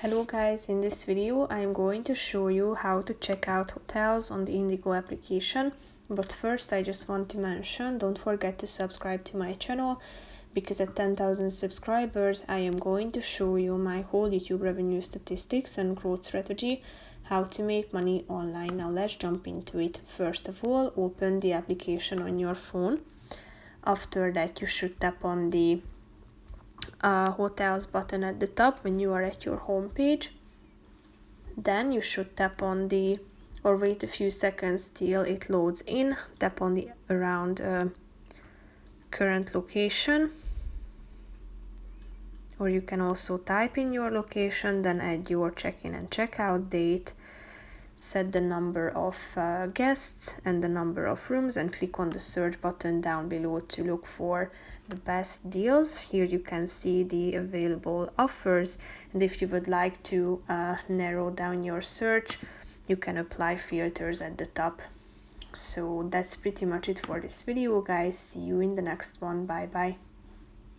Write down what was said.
Hello guys, in this video I am going to show you how to check out hotels on the Indigo application. But first I just want to mention, don't forget to subscribe to my channel, because at 10,000 subscribers I am going to show you my whole YouTube revenue statistics and growth strategy, how to make money online. Now let's jump into it. First of all, open the application on your phone. After that you should tap on the hotels button at the top when you are at your home page. Then you should tap on the, or wait a few seconds till it loads in, tap on the around current location, or you can also type in your location, then add your check-in and check-out date, set the number of guests and the number of rooms, and click on the search button down below to look for the best deals. Here you can see the available offers, and if you would like to narrow down your search, you can apply filters at the top. So that's pretty much it for this video, guys. See you in the next one. Bye bye.